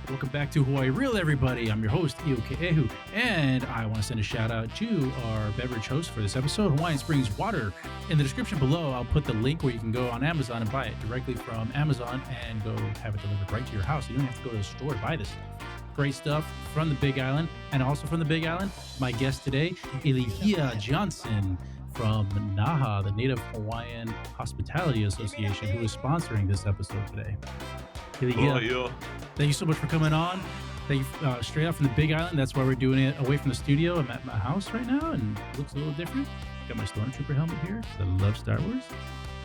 Welcome back to Hawaii Real, everybody. I'm your host, Iokeehu, and I want to send a shout out to our beverage host for this episode, Hawaiian Springs Water. In the description below, I'll put the link where you can go on Amazon and buy it directly from Amazon and go have it delivered right to your house. You don't have to go to the store to buy this stuff. Great stuff from the Big Island, and also from the Big Island, my guest today, Ilihia Gionson from NAHA, the Native Hawaiian Hospitality Association, who is sponsoring this episode today. Hello. Thank you so much for coming on. Thank you, straight out from the Big Island. That's why we're doing it away from the studio. I'm at my house right now, and it looks a little different. Got my Stormtrooper helmet here because I love Star Wars.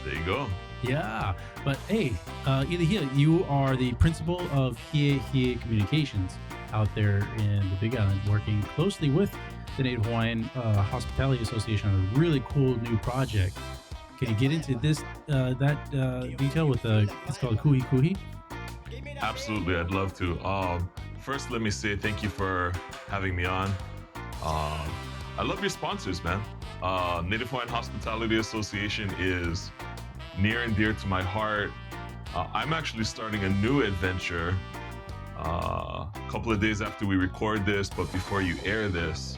There you go. Yeah, but hey, Ilihia, you are the principal of Kuhikuhi Communications out there in the Big Island, working closely with the Native Hawaiian Hospitality Association on a really cool new project. Can you get into this detail with it's called Kuhikuhi? Absolutely, I'd love to. First, let me say thank you for having me on. I love your sponsors, man. Native Hawaiian Hospitality Association is near and dear to my heart. I'm actually starting a new adventure a couple of days after we record this, but before you air this.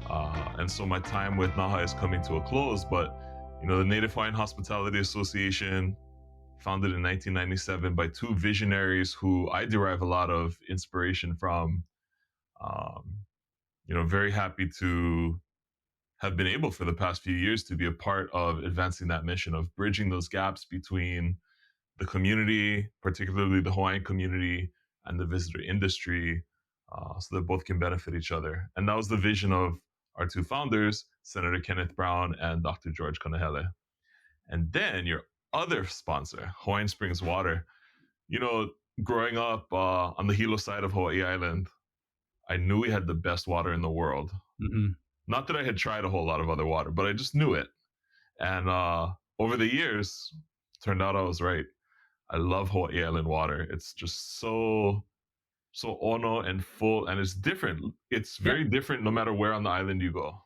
And so my time with NAHA is coming to a close, but the Native Hawaiian Hospitality Association, founded in 1997 by two visionaries who I derive a lot of inspiration from. Very happy to have been able for the past few years to be a part of advancing that mission of bridging those gaps between the community, particularly the Hawaiian community, and the visitor industry, so that both can benefit each other. And that was the vision of our two founders, Senator Kenneth Brown and Dr. George Kanahele. And then your other sponsor, Hawaiian Springs Water. Growing up on the Hilo side of Hawaii Island, I knew we had the best water in the world. Mm-hmm. Not that I had tried a whole lot of other water, but I just knew it. And over the years, turned out I was right. I love Hawaii Island water. It's just so ono and full, and it's different. It's very different no matter where on the island you go.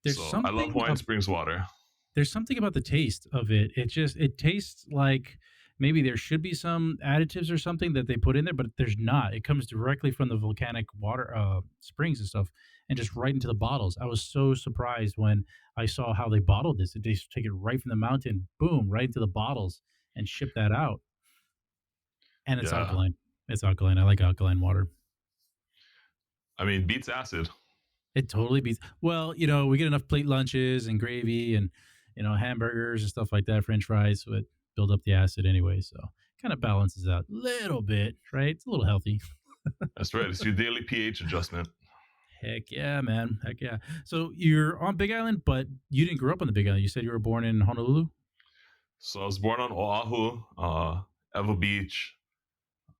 I love Hawaiian Springs water. There's something about the taste of it. It tastes like maybe there should be some additives or something that they put in there, but there's not. It comes directly from the volcanic water springs and stuff, and just right into the bottles. I was so surprised when I saw how they bottled this. They just take it right from the mountain, boom, right into the bottles and ship that out. And it's alkaline. It's alkaline. I like alkaline water. I mean, beats acid. It totally beats. Well, we get enough plate lunches and gravy and hamburgers and stuff like that, French fries, so it build up the acid anyway. So kind of balances out a little bit, right? It's a little healthy. That's right. It's your daily pH adjustment. Heck yeah, man. Heck yeah. So you're on Big Island, but you didn't grow up on the Big Island. You said you were born in Honolulu? So I was born on Oahu, Ewa Beach.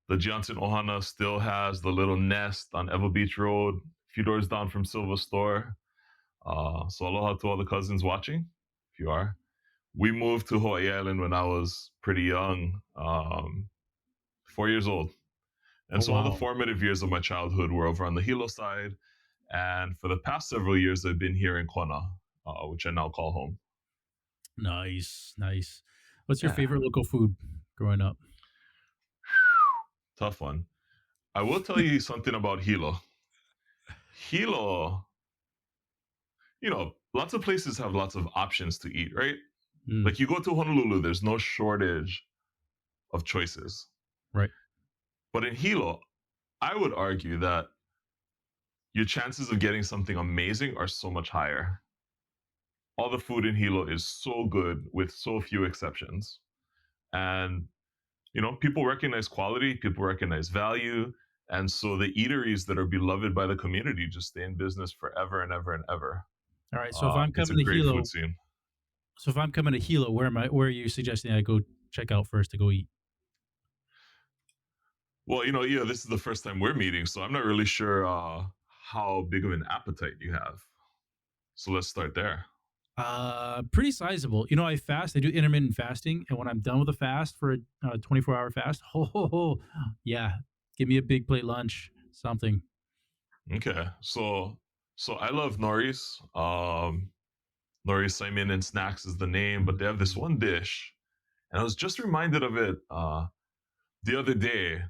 The Gionson Ohana still has the little nest on Ewa Beach Road, a few doors down from Silver Store. So aloha to all the cousins watching, if you are. We moved to Hawaii Island when I was pretty young, 4 years old. And all the formative years of my childhood were over on the Hilo side. And for the past several years, I've been here in Kona, which I now call home. Nice. What's your favorite local food growing up? Tough one. I will tell you something about Hilo. Hilo, lots of places have lots of options to eat, right? Like you go to Honolulu, there's no shortage of choices. Right. But in Hilo, I would argue that your chances of getting something amazing are so much higher. All the food in Hilo is so good with so few exceptions. And, people recognize quality, people recognize value. And so the eateries that are beloved by the community just stay in business forever and ever and ever. All right. So if I'm coming to Hilo, where are you suggesting I go check out first to go eat? Well, this is the first time we're meeting, so I'm not really sure how big of an appetite you have. So let's start there. Pretty sizable. I fast. I do intermittent fasting, and when I'm done with a fast for a 24-hour fast, yeah, give me a big plate lunch, something. Okay, so I love Nori's. Nori's Simon and Snacks is the name, but they have this one dish, and I was just reminded of it the other day.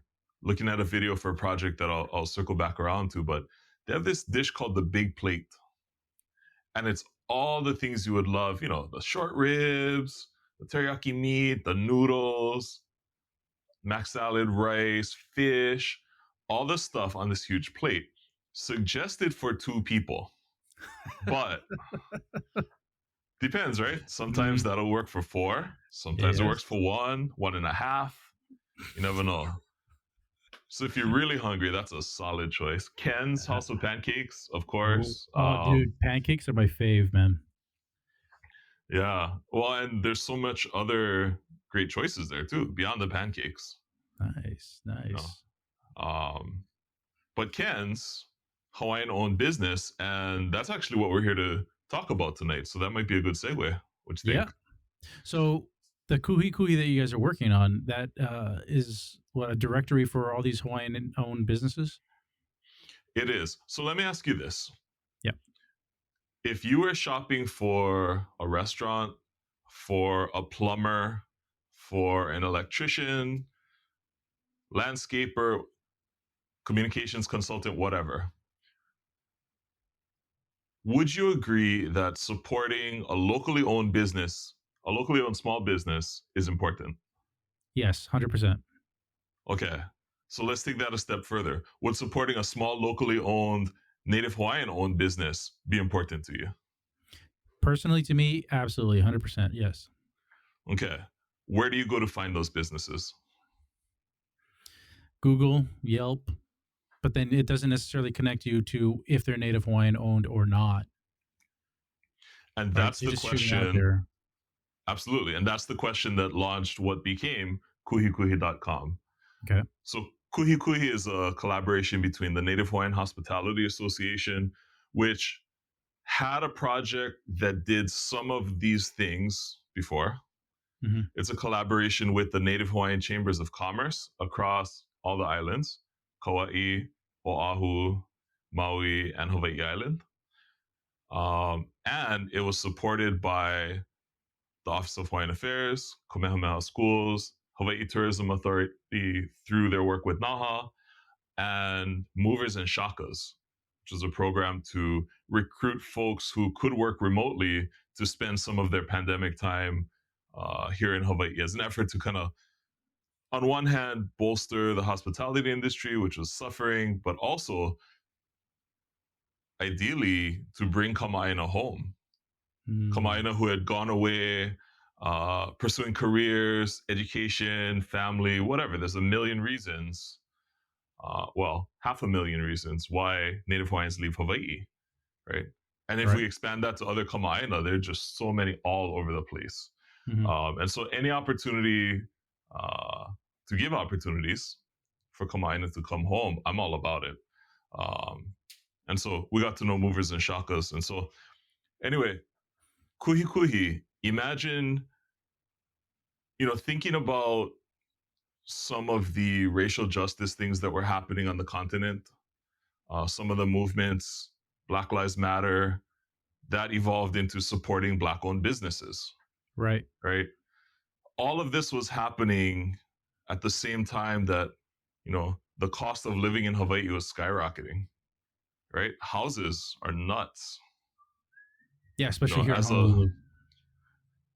looking at a video for a project that I'll circle back around to, but they have this dish called the Big Plate. And it's all the things you would love, the short ribs, the teriyaki meat, the noodles, mac salad, rice, fish, all the stuff on this huge plate. Suggested for 2 people, but depends, right? Sometimes that'll work for 4. Sometimes it works Yes. for 1.5. You never know. So if you're really hungry, that's a solid choice. Ken's House of Pancakes, of course. Dude, pancakes are my fave, man. Yeah. Well, and there's so much other great choices there too, beyond the pancakes. Nice. But Ken's Hawaiian owned business, and that's actually what we're here to talk about tonight. So that might be a good segue. What do you think? So the Kuhikuhi that you guys are working on, that is what, a directory for all these Hawaiian owned businesses? It is. So let me ask you this. Yep. If you were shopping for a restaurant, for a plumber, for an electrician, landscaper, communications consultant, whatever, would you agree that supporting a locally owned business, a locally owned small business, is important? Yes, 100%. Okay. So let's take that a step further. Would supporting a small locally owned Native Hawaiian owned business be important to you? Personally, to me, absolutely, 100%. Yes. Okay. Where do you go to find those businesses? Google, Yelp, but then it doesn't necessarily connect you to if they're Native Hawaiian owned or not. And that's the question. There. Absolutely. And that's the question that launched what became Kuhikuhi.com. Okay. So Kuhikuhi is a collaboration between the Native Hawaiian Hospitality Association, which had a project that did some of these things before. Mm-hmm. It's a collaboration with the Native Hawaiian Chambers of Commerce across all the islands, Kauai, Oahu, Maui, and Hawaii Island. And it was supported by the Office of Hawaiian Affairs, Kamehameha Schools, Hawaii Tourism Authority through their work with NAHA, and Movers and Shakas, which is a program to recruit folks who could work remotely to spend some of their pandemic time here in Hawaii as an effort to kind of, on one hand, bolster the hospitality industry, which was suffering, but also ideally to bring Kama'aina home. Kama'aina who had gone away, pursuing careers, education, family, whatever. There's a million reasons, well, 500,000 reasons why Native Hawaiians leave Hawaii, right? And if we expand that to other Kama'aina, there are just so many all over the place. Mm-hmm. And so any opportunity to give opportunities for Kama'aina to come home, I'm all about it. And so we got to know Movers and Shakas. And so anyway, Kuhikuhi, imagine, thinking about some of the racial justice things that were happening on the continent, some of the movements, Black Lives Matter, that evolved into supporting Black-owned businesses. Right. All of this was happening at the same time that, the cost of living in Hawaii was skyrocketing, right? Houses are nuts. Yeah, especially here in Honolulu.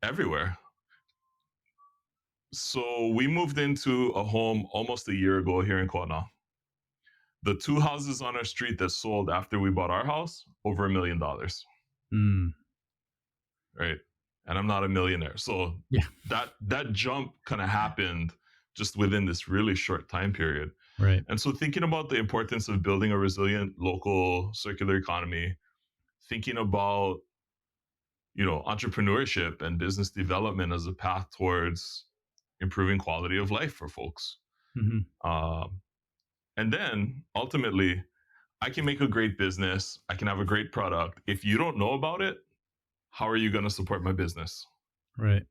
Everywhere. So we moved into a home almost a year ago here in Kona. The 2 houses on our street that sold after we bought our house, over $1 million. Right. And I'm not a millionaire. So yeah, that jump kind of happened just within this really short time period. Right. And so thinking about the importance of building a resilient local circular economy, thinking about, entrepreneurship and business development as a path towards improving quality of life for folks. Mm-hmm. And then ultimately, I can make a great business. I can have a great product. If you don't know about it, how are you going to support my business? Right.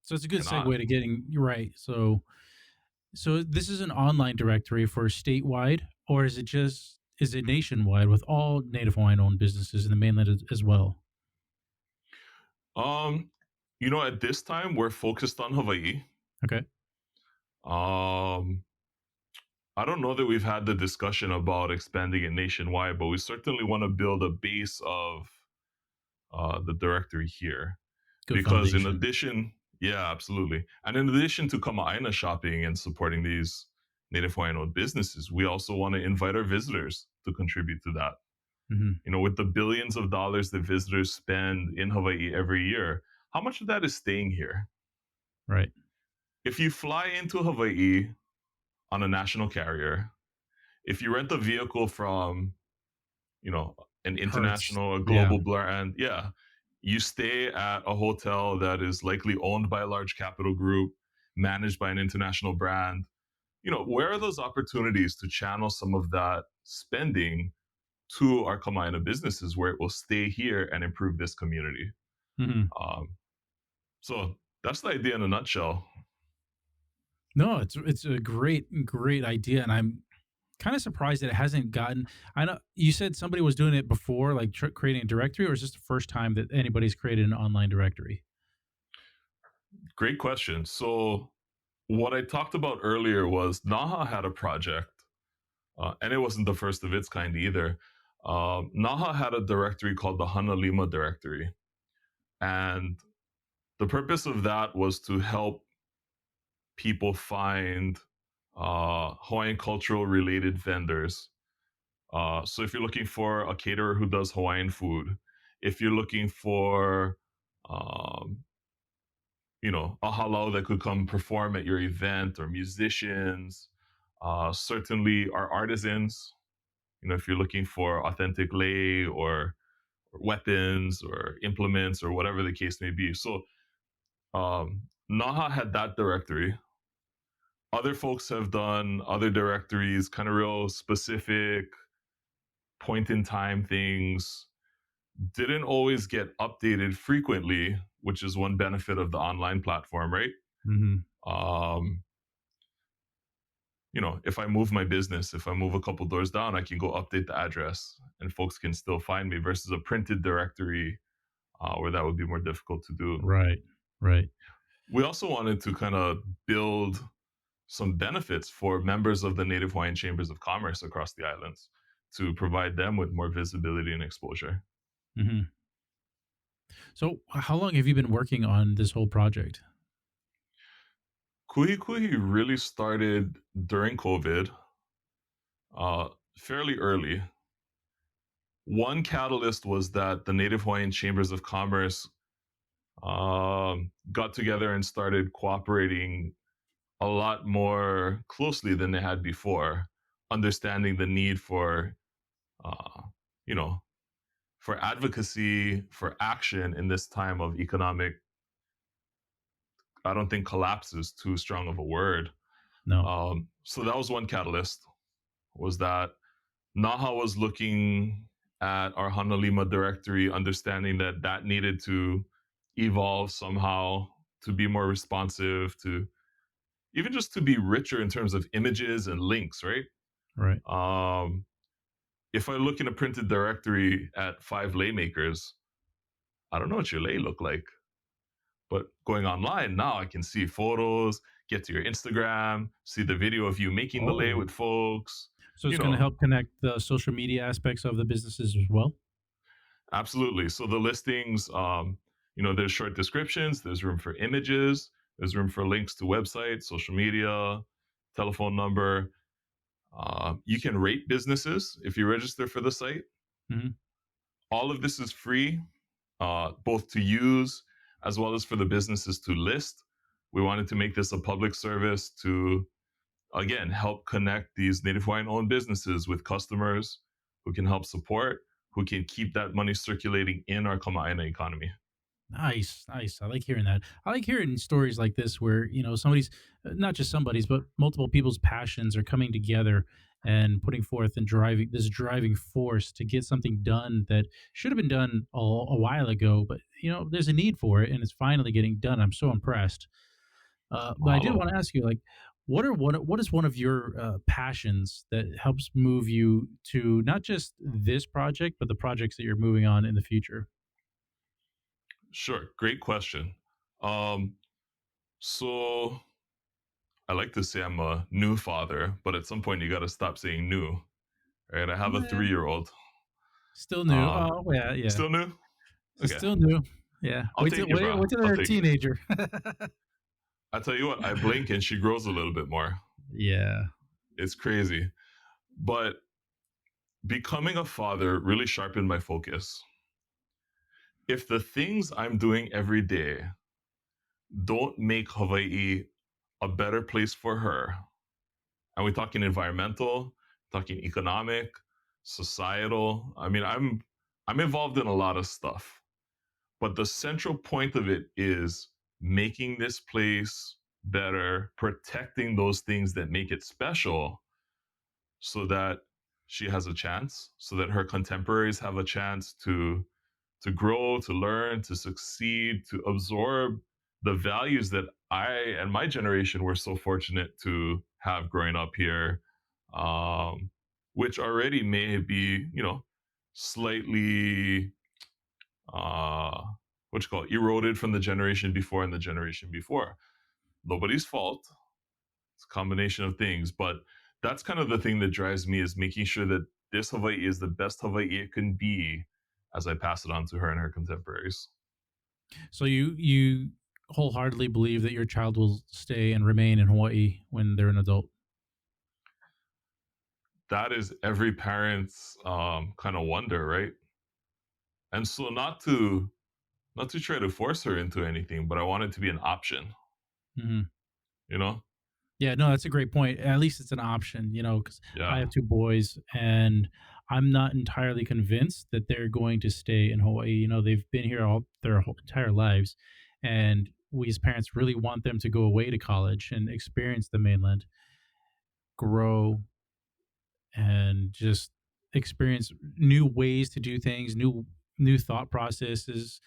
So it's a good segue to getting right. So this is an online directory for statewide, or is it nationwide with all Native Hawaiian owned businesses in the mainland as well? At this time we're focused on Hawaii. Okay. I don't know that we've had the discussion about expanding it nationwide, but we certainly want to build a base of the directory here. Good Because in foundation. addition, yeah, absolutely. And in addition to Kama'aina shopping and supporting these Native Hawaiian owned businesses, we also want to invite our visitors to contribute to that. Hmm. You know, with the billions of dollars that visitors spend in Hawaii every year, how much of that is staying here? Right. If you fly into Hawaii on a national carrier, if you rent a vehicle from, you know, an Hertz. international, a Yeah. global brand, yeah, you stay at a hotel that is likely owned by a large capital group, managed by an international brand. You know, where are those opportunities to channel some of that spending to our Kama'aina businesses where it will stay here and improve this community? Hmm. Um, so that's the idea in a nutshell. No, it's a great idea, and I'm kind of surprised that it hasn't gotten. I know you said somebody was doing it before, like creating a directory, or is this the first time that anybody's created an online directory? Great question. So, what I talked about earlier was Naha had a project, and it wasn't the first of its kind either. Naha had a directory called the Hanalima directory. And the purpose of that was to help people find Hawaiian cultural related vendors. So if you're looking for a caterer who does Hawaiian food, if you're looking for, um, a halau that could come perform at your event or musicians, certainly our artisans, if you're looking for authentic lei or weapons or implements or whatever the case may be. So Naha had that directory. Other folks have done other directories, kind of real specific point in time things. Didn't always get updated frequently, which is one benefit of the online platform, right? Hmm. Um, if I move my business, if I move a couple doors down, I can go update the address and folks can still find me versus a printed directory where that would be more difficult to do. Right. Right. We also wanted to kind of build some benefits for members of the Native Hawaiian Chambers of Commerce across the islands to provide them with more visibility and exposure. Hmm. So, how long have you been working on this whole project? Kuhikuhi really started during COVID, fairly early. One catalyst was that the Native Hawaiian Chambers of Commerce got together and started cooperating a lot more closely than they had before, understanding the need uh, you know, for advocacy, for action in this time of economic, I don't think collapse is too strong of a word. No. So that was one catalyst, was that Naha was looking at our Hanalima directory, understanding that that needed to evolve somehow to be more responsive, to even just to be richer in terms of images and links, right? Right. Um, if I look in a printed directory at 5 lei makers, I don't know what your lei look like. But going online now, I can see photos, get to your Instagram, see the video of you making the lei Oh, with folks. so it's You going to know, help connect the social media aspects of the businesses as well. absolutely. So the listings, there's short descriptions, there's room for images, there's room for links to websites, social media, telephone number. You can rate businesses if you register for the site. Hmm. All of this is free, both to use as well as for the businesses to list. We wanted to make this a public service to, again, help connect these Native Hawaiian owned businesses with customers who can help support, who can keep that money circulating in our Kama'aina economy. Nice, nice. I like hearing that. I like hearing stories like this where, somebody's not just somebody's, but multiple people's passions are coming together and putting forth and driving this driving force to get something done that should have been done a while ago, but there's a need for it and it's finally getting done. I'm so impressed. But I did Mahalo. want to ask you, like, what is one of your passions that helps move you to not just this project, but the projects that you're moving on in the future? Sure. Great question. Um, so I like to say I'm a new father, but at some point you got to stop saying new, right? I have a Well, 3-year-old. still new. Um, Oh yeah, yeah. Still new? So Okay. still new. Yeah. I'll take it, bro. Wait till I'll they're a take it. teenager. I tell you what, I blink and she grows a little bit more. Yeah. It's crazy. But becoming a father really sharpened my focus. If the things I'm doing every day don't make Hawaii a better place for her, and we're talking environmental, talking economic, societal. I mean, I'm involved in a lot of stuff, but the central point of it is making this place better, protecting those things that make it special so that she has a chance, so that her contemporaries have a chance to grow, to learn, to succeed, to absorb the values that I and my generation were so fortunate to have growing up here, um, which already may be, slightly what you call it, eroded from the generation before and the generation before. Nobody's fault. It's a combination of things, but that's kind of the thing that drives me is making sure that this Hawaii is the best Hawaii it can be as I pass it on to her and her contemporaries. So you wholeheartedly believe that your child will stay and remain in Hawaii when they're an adult. That is every parent's kind of wonder, right? And so not to try to force her into anything, but I want it to be an option, Mm-hmm. you know? Yeah, no, that's a great point. At least it's an option, because I Yeah, have two boys and I'm not entirely convinced that they're going to stay in Hawaii. They've been here all their whole entire lives. And we as parents really want them to go away to college and experience the mainland, grow, and just experience new ways to do things, new thought processes,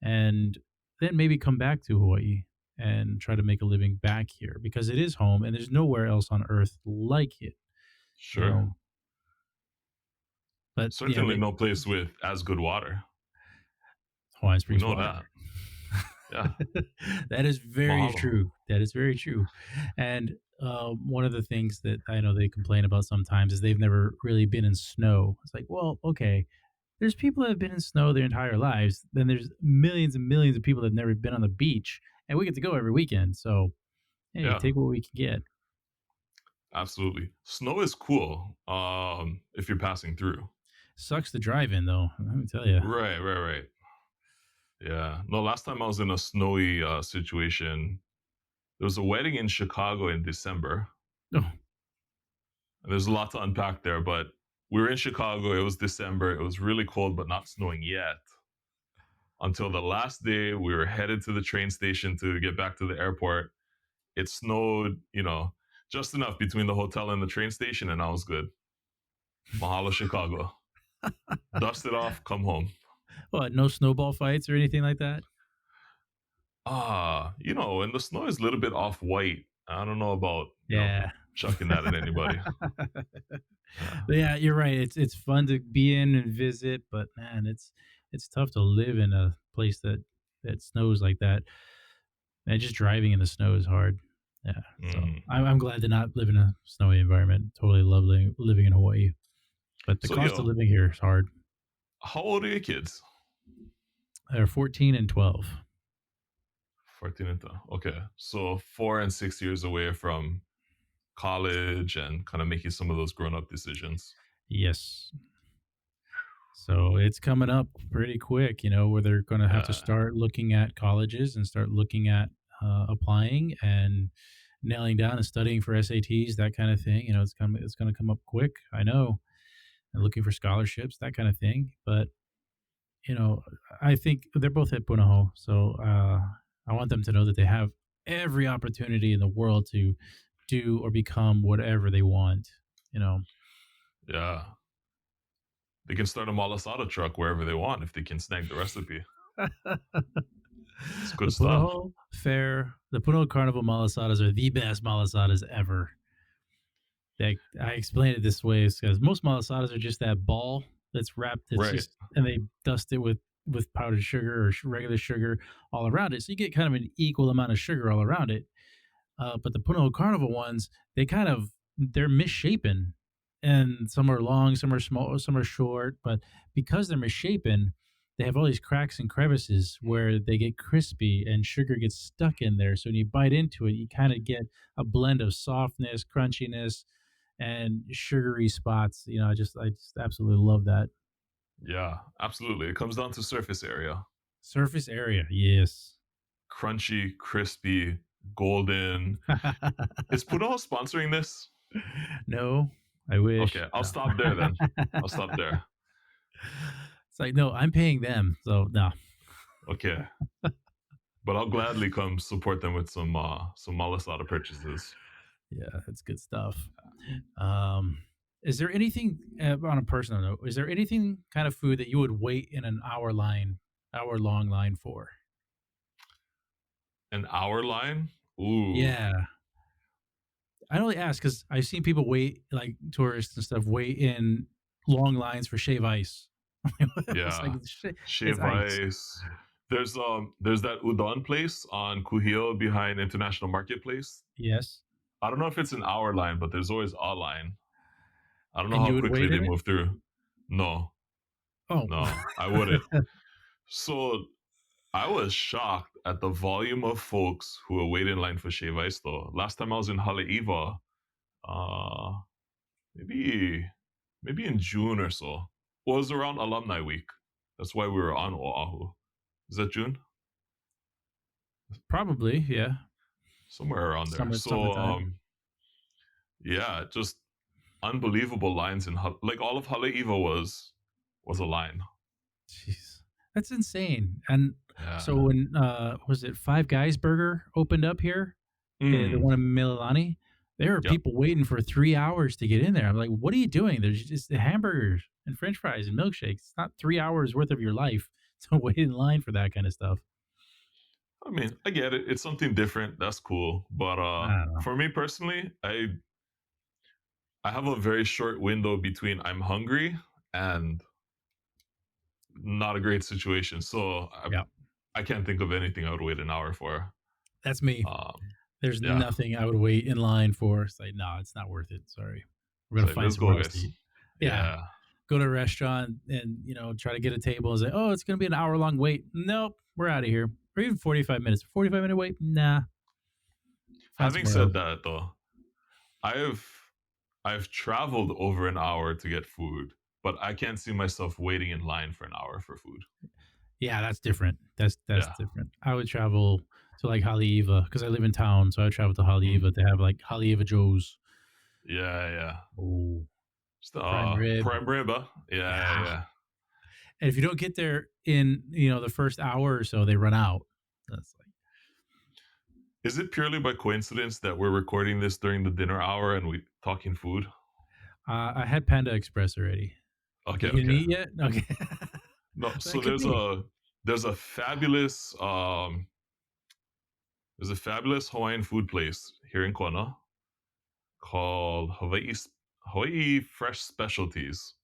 and then maybe come back to Hawaii and try to make a living back here because it is home and there's nowhere else on earth like it, you sure. know. But yeah, Certainly no place with as good water. Hawaiian We Springs know water. that. Yeah. That is very Mahalo. true. That is very true. And one of the things that I know they complain about sometimes is they've never really been in snow. It's like, well, okay, there's people that have been in snow their entire lives. Then there's millions and millions of people that have never been on the beach, and we get to go every weekend. So hey, Yeah, take what we can get. absolutely. Snow is cool if you're passing through. Sucks to drive in though. Let me tell you. Right, right, right. Yeah. No, last time I was in a snowy situation, there was a wedding in Chicago in December. Oh, And there's a lot to unpack there, but we were in Chicago. It was December. It was really cold, but not snowing yet. Until the last day, we were headed to the train station to get back to the airport. It snowed, just enough between the hotel and the train station, and I was good. Mahalo, Chicago. Dust it off, come home. what? No snowball fights or anything like that? And the snow is a little bit off white. I don't know about, Yeah. chucking that at anybody. Yeah. But yeah, you're right. It's fun to be in and visit, but man, it's tough to live in a place that snows like that. And just driving in the snow is hard. Yeah. So Mhm. I'm glad to not live in a snowy environment. Totally love living in Hawaii, but the So, cost of living here is hard. how old are your kids? They're 14 and 12. 14 and 12. Okay. So 4 and 6 years away from college and kind of making some of those grown up decisions. Yes. So it's coming up pretty quick, where they're going to have to Yeah. start looking at colleges and start looking at applying and nailing down and studying for SATs, that kind of thing. It's going to come up quick. I know, and looking for scholarships, that kind of thing. But you know, I think they're both at Punahou, so I want them to know that they have every opportunity in the world to do or become whatever they want. You know, Yeah. They can start a malasada truck wherever they want if they can snag the recipe. It's good the stuff. The Punahou Carnival malasadas are the best malasadas ever. I explain it this way because most malasadas are just that ball that's wrapped. It's Right. just and they dust it with powdered sugar or regular sugar all around it, so you get kind of an equal amount of sugar all around it. But the Punahou Carnival ones, they're misshapen, and some are long, some are small, some are short. But because they're misshapen, they have all these cracks and crevices where they get crispy and sugar gets stuck in there. So when you bite into it, you kind of get a blend of softness, crunchiness, and sugary spots. I just absolutely love that. Yeah, absolutely. It comes down to surface area. Surface area, yes. Crunchy, crispy, golden. Is Puno sponsoring this? No, I wish. Okay, I'll No. stop there then. I'll stop there. It's like, no, I'm paying them. So, no. Okay. But I'll gladly come support them with some malasada purchases. Yeah, that's good stuff. Um, is there anything on a personal note? Is there anything kind of food that you would wait in an hour long line for? An hour line? Ooh. Yeah, I only ask because I've seen people wait, like tourists and stuff, wait in long lines for shave ice. It's like Yeah. it's Shave ice. ice. There's that udon place on Kuhio behind International Marketplace. Yes, I don't know if it's an hour line, but there's always a line. I don't know and how you would quickly wait they in it. move through. No, Oh, no, I wouldn't. So I was shocked at the volume of folks who were waiting in line for shave ice though. Last time I was in Haleiwa, uh maybe maybe in June or so. It was around Alumni Week. That's why we were on Oahu. Is that June? probably, yeah. Somewhere around there. So Summertime. yeah, just unbelievable lines in like all of Haleiwa was a line. Jeez, that's insane. And so Yeah. when was it Five Guys Burger opened up here, the Mm. one in Mililani, there were Yep. people waiting for 3 hours to get in there. I'm like, what are you doing? There's just the hamburgers and French fries and milkshakes. It's not 3 hours worth of your life to wait in line for that kind of stuff. I mean, I get it. It's something different. That's cool. But I don't know. for me personally, I have a very short window between I'm hungry and not a great situation. So Yeah, I can't think of anything I would wait an hour for. that's me. Um, There's yeah, nothing I would wait in line for. It's like, no, it's not worth it. Sorry, we're it's gonna like find let's somewhere go, else to guys. eat. Yeah, Yeah, go to a restaurant and try to get a table and say, "Oh, it's going to be an hour long wait." Nope, we're out of here. Or even 45 minutes. 45 minute wait. Nah, find having somewhere said else. that though, I've I've traveled over an hour to get food, but I can't see myself waiting in line for an hour for food. Yeah, that's different. That's Yeah, different. I would travel to like Haleiwa because I live in town, so I would travel to mm, Haleiwa to have like Haleiwa Joe's. yeah, yeah. Oh, Just prime rib. prime rib, huh? Yeah, Yeah, yeah. and if you don't get there in the first hour or so, they run out. That's like Is it purely by coincidence that we're recording this during the dinner hour and we talking food? I had Panda Express already. Okay, You didn't okay. eat yet? Okay, No, so that could be. there's a fabulous Hawaiian food place here in Kona called Hawaii Fresh Specialties.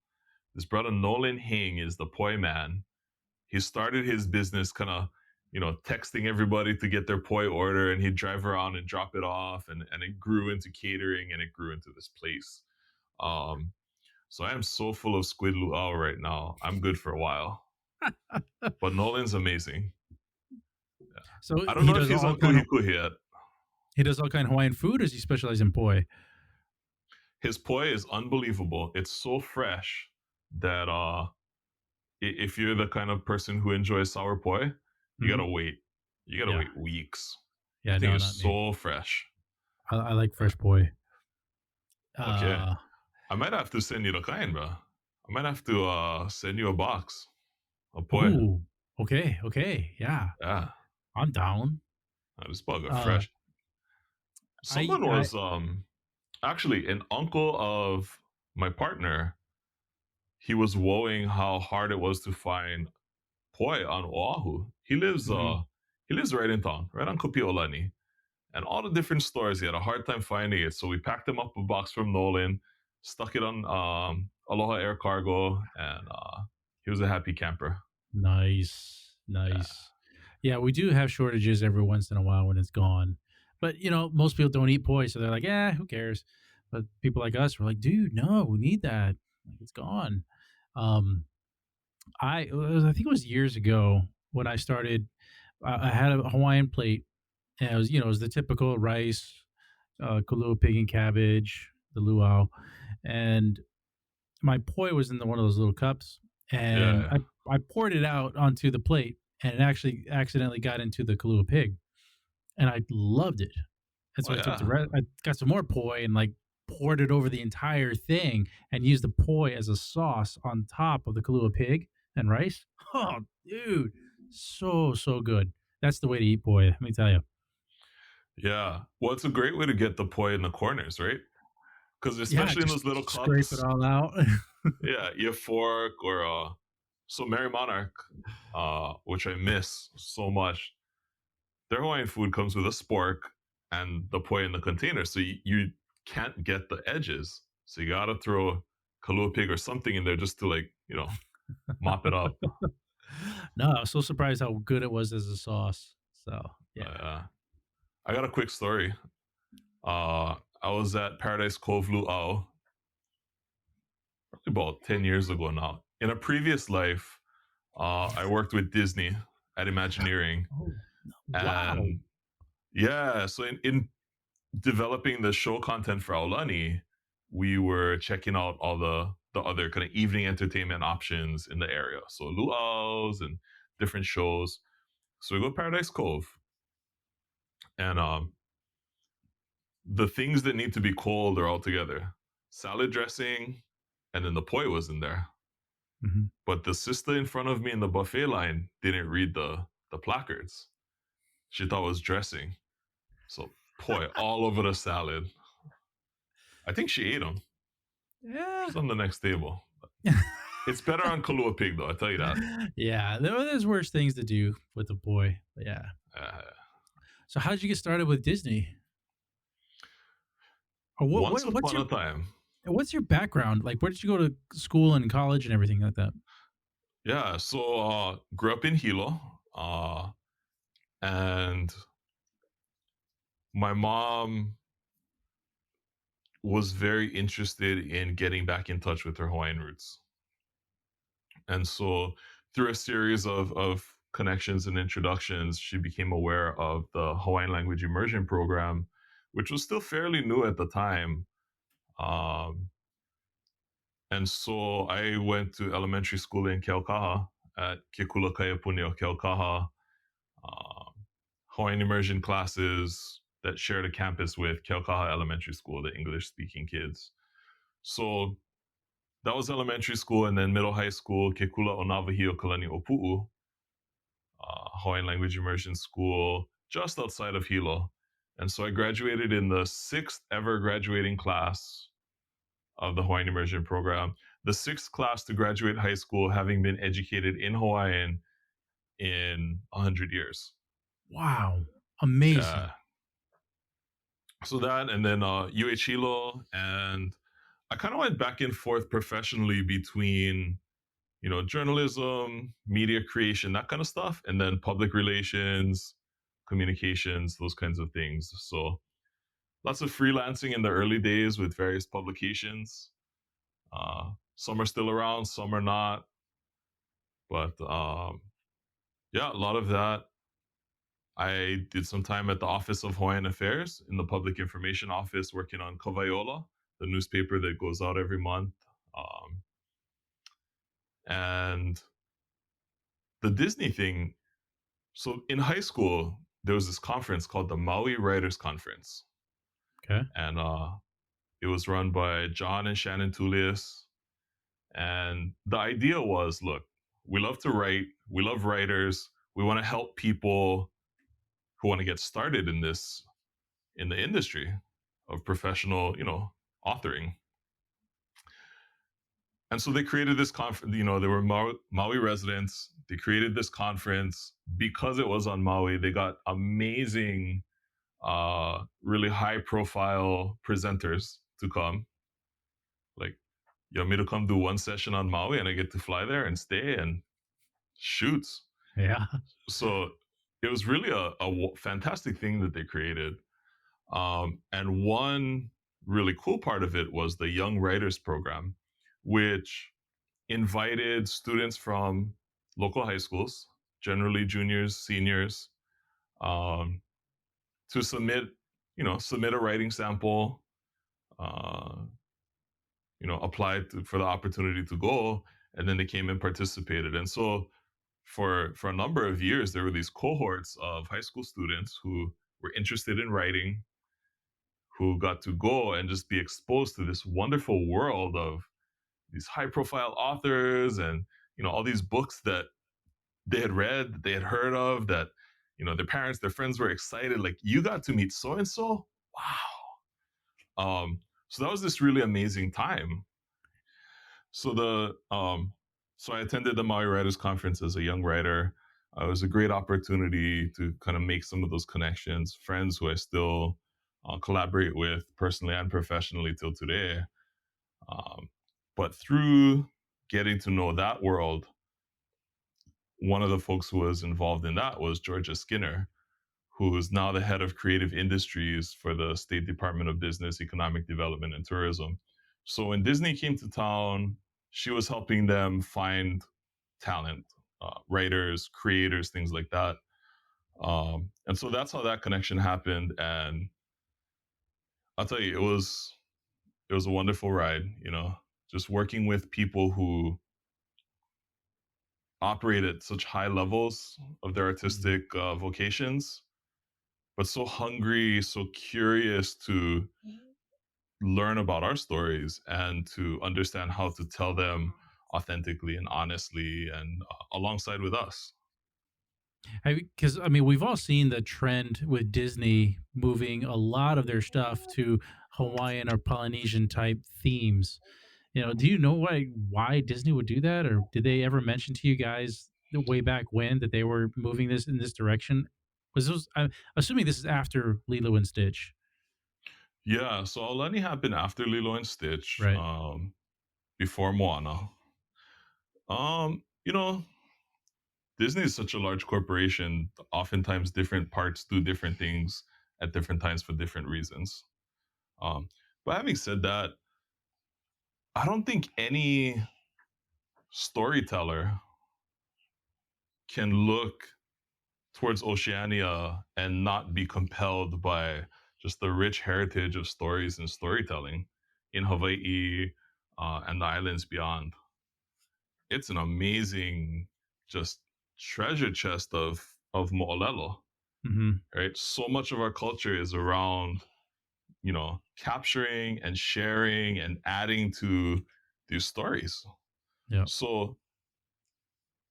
This brother Nolan Hing is the poi man. He started his business kind of, texting everybody to get their poi order, and he'd drive around and drop it off, and it grew into catering, and it grew into this place. Um, so I am so full of squid luau right now. I'm good for a while. But Nolan's amazing. Yeah. So I don't know if he's on Kuhikuhi yet. he does all kind of Hawaiian food, or does he specialize in poi? His poi is unbelievable. It's so fresh that if you're the kind of person who enjoys sour poi, you Hmm. gotta wait. You gotta Yeah, wait weeks. yeah, The thing no, is not me. so fresh. I like fresh poi. Okay. Uh, I might have to send you the kind, bro. I might have to send you a box of poi. ooh, okay, okay, yeah, Yeah. I'm down. This bug are Uh, fresh. I, Someone I, was actually an uncle of my partner. He was woeing how hard it was to find poi on Oahu. mhm, He lives right in town, right on Kopiolani. And all the different stores, he had a hard time finding it. So we packed him up a box from Nolan, stuck it on Aloha Air Cargo, and he was a happy camper. nice, Yeah. nice. Yeah, we do have shortages every once in a while when it's gone. But most people don't eat poi, so they're like, "Yeah, who cares?" But people like us were like, "Dude, no, we need that. Like, it's gone." Um, I think it was years ago when I started. I had a Hawaiian plate, and it was the typical rice, kalua pig and cabbage, the luau, and my poi was in one of those little cups, Yeah, and yeah. I poured it out onto the plate, and it actually accidentally got into the kalua pig, and I loved it. And Oh so yeah. I got some more poi and like poured it over the entire thing and used the poi as a sauce on top of the Kahlua pig and rice. Oh, dude, so good. That's the way to eat poi. Let me tell you. Yeah. Well, it's a great way to get the poi in the corners, right? Because Yeah, especially in just those little scrape it cups, all out. yeah, you fork or so Mary Monarch, which I miss so much. Their Hawaiian food comes with a spork and the poi in the container, so you can't get the edges. So you gotta throw kalua pig or something in there just to like mop it up. No, I was so surprised how good it was as a sauce. So yeah. I got a quick story. I was at Paradise Cove Luau probably about 10 years ago now. In a previous life, I worked with Disney at Imagineering, Oh, wow. and yeah, so in developing the show content for Aulani, we were checking out all the other kind of evening entertainment options in the area. So luau's and different shows. So we go to Paradise Cove, and the things that need to be cold are all together. Salad dressing, and then the poi was in there. Mhm. But the sister in front of me in the buffet line didn't read the placards. She thought it was dressing. So poi all over the salad. I think she ate them. Yeah. She's on the next table. It's better on Kalua Pig, though. I tell you that. Yeah, there's worse things to do with the boy. But yeah. Uh, So how did you get started with Disney? Or Once upon a time, what's your background? Like where did you go to school and college and everything like that? yeah. So grew up in Hilo, and my mom was very interested in getting back in touch with her Hawaiian roots, and so through a series of connections and introductions, she became aware of the Hawaiian language immersion program, which was still fairly new at the time. Um, And so I went to elementary school in Keaukaha at Kekula Kaiapunio Keaukaha, um, Hawaiian immersion classes that shared a campus with Keaukaha Elementary School, the English speaking kids. So that was elementary school, and then middle high school, Kekula Onavahio Kalani Opu'u, Hawaiian language immersion school just outside of Hilo. And so I graduated in the sixth ever graduating class of the Hawaiian immersion program, the sixth class to graduate high school, having been educated in Hawaiian in 100 years. Wow. Yeah. Amazing. So that, and then UH Hilo, and I kind of went back and forth professionally between, journalism, media creation, that kind of stuff, and then public relations, communications, those kinds of things. So lots of freelancing in the early days with various publications. Some are still around, some are not. But yeah, a lot of that. I did some time at the Office of Hawaiian Affairs in the Public Information Office working on Kawaiola, the newspaper that goes out every month. Um, and the Disney thing. So in high school, there was this conference called the Maui Writers Conference. Okay. And it was run by John and Shannon Tullius. And the idea was, look, we love to write, we love writers, we want to help people who want to get started in the industry of professional, authoring. And so they created this conference. They were Maui residents. They created this conference because it was on Maui. They got amazing, really high profile presenters to come. Like, you want me to come do one session on Maui and I get to fly there and stay and shoots. Yeah. So it was really a fantastic thing that they created. And one really cool part of it was the Young Writers Program, which invited students from local high schools, generally juniors, seniors, um, to submit a writing sample, uh, applied for the opportunity to go, and then they came and participated. And so for a number of years, there were these cohorts of high school students who were interested in writing, who got to go and just be exposed to this wonderful world of these high profile authors and all these books that they had read, that they had heard of, that their parents, their friends were excited, like, you got to meet so and so. Wow. So that was this really amazing time. So I attended the Maui Writers Conference as a young writer. It was a great opportunity to kind of make some of those connections, friends who I still collaborate with personally and professionally till today. But through getting to know that world, one of the folks who was involved in that was Georgia Skinner, who is now the head of creative industries for the State Department of Business, Economic Development, and Tourism. So when Disney came to town, she was helping them find talent, writers, creators, things like that. And so that's how that connection happened. And I'll tell you, it was a wonderful ride, just working with people who operate at such high levels of their artistic vocations, but so hungry, so curious to learn about our stories and to understand how to tell them authentically and honestly and alongside with us. Because I mean, we've all seen the trend with Disney moving a lot of their stuff to Hawaiian or Polynesian type themes. Do you know why Disney would do that, or did they ever mention to you guys way back when that they were moving this in this direction? I'm assuming this is after Lilo and Stitch, Yeah, so Aulani happened after Lilo and Stitch, right? before Moana. Um, you know, Disney is such a large corporation. Oftentimes, different parts do different things at different times for different reasons. Um, but having said that, I don't think any storyteller can look towards Oceania and not be compelled by just the rich heritage of stories and storytelling in Hawaii and the islands beyond. It's an amazing, just treasure chest of mo'olelo, Hmm. right? So much of our culture is around, capturing and sharing and adding to these stories. Yeah. So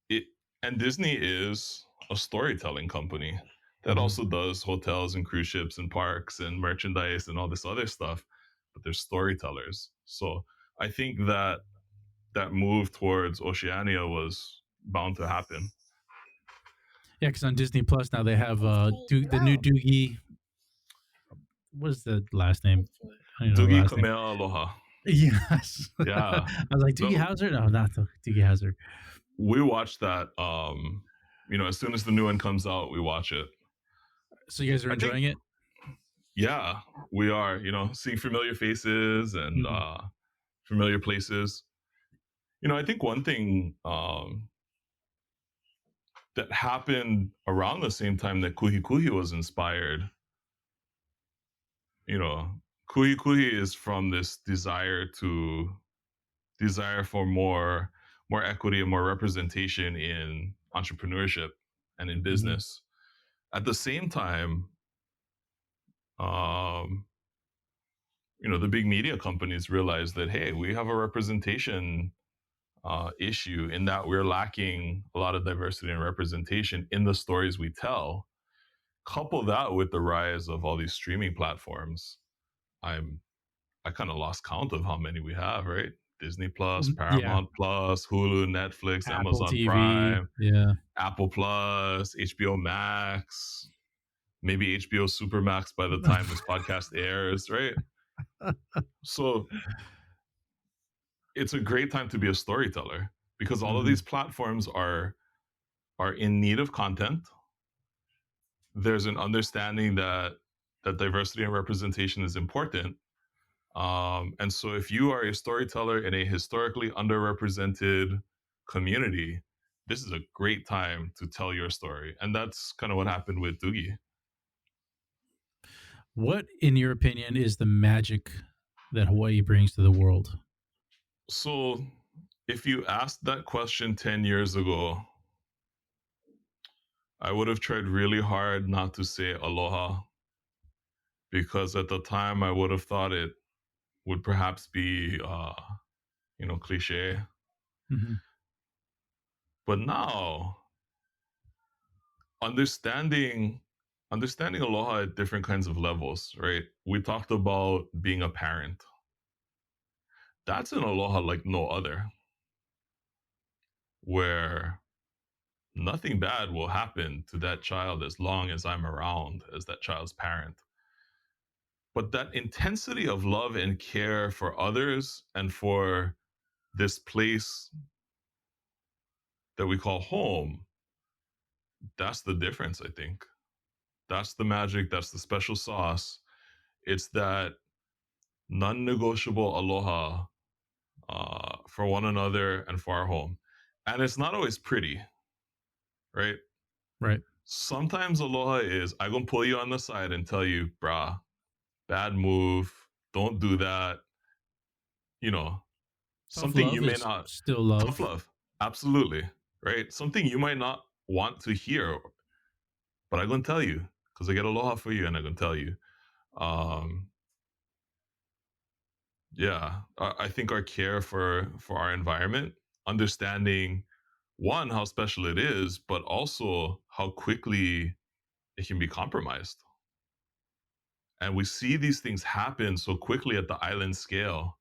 it and Disney is a storytelling company that Hmm. also does hotels and cruise ships and parks and merchandise and all this other stuff, but they're storytellers. So I think that move towards Oceania was bound to happen. Yeah, because on Disney Plus now they have the new Doogie. What is the last name? I don't know the Dugi last name. Kamea Aloha. Yes. Yeah. I was like, Doogie The, Howser? No, not the Doogie Howser. we watched that as soon as the new one comes out, we watch it. So you guys are I think enjoying it? yeah, we are, seeing familiar faces and Mhm. familiar places. I think one thing that happened around the same time that Kuhikuhi was inspired, you know, Kuhikuhi is from this desire for more equity and more representation in entrepreneurship and in Mhm. business. At the same time, um, the big media companies realize that, hey, we have a representation issue in that we're lacking a lot of diversity and representation in the stories we tell. Couple that with the rise of all these streaming platforms. I kind of lost count of how many we have, right? Disney Plus, Yeah. Paramount Plus, Hulu, Netflix, Apple Amazon TV. Prime, Yeah. Apple Plus, HBO Max, maybe HBO Supermax by the time this podcast airs, right? So it's a great time to be a storyteller because all of Mhm. these platforms are in need of content. There's an understanding that that diversity and representation is important. And so, if you are a storyteller in a historically underrepresented community, this is a great time to tell your story. And that's kind of what happened with Doogie. What, in your opinion, is the magic that Hawaii brings to the world? So, if you asked that question 10 years ago, I would have tried really hard not to say aloha, because at the time I would have thought it would perhaps be, cliche. Mm-hmm. But now, understanding understanding aloha at different kinds of levels, right? We talked about being a parent. That's an aloha like no other, where nothing bad will happen to that child as long as I'm around as that child's parent. But that intensity of love and care for others and for this place that we call home, that's the difference, I think. That's the magic, that's the special sauce. It's that non negotiable aloha for one another and for our home. And it's not always pretty, right? Right. Sometimes aloha is I gonna pull you on the side and tell you, brah, bad move, don't do that. You know, Tough something you love may is not, still tough love. love, absolutely, right? Something you might not want to hear, but I'm gonna tell you because I get aloha for you and I'm gonna tell you. Um, yeah, I think our care for our environment, understanding one how special it is, but also how quickly it can be compromised. And we see these things happen so quickly at the island scale.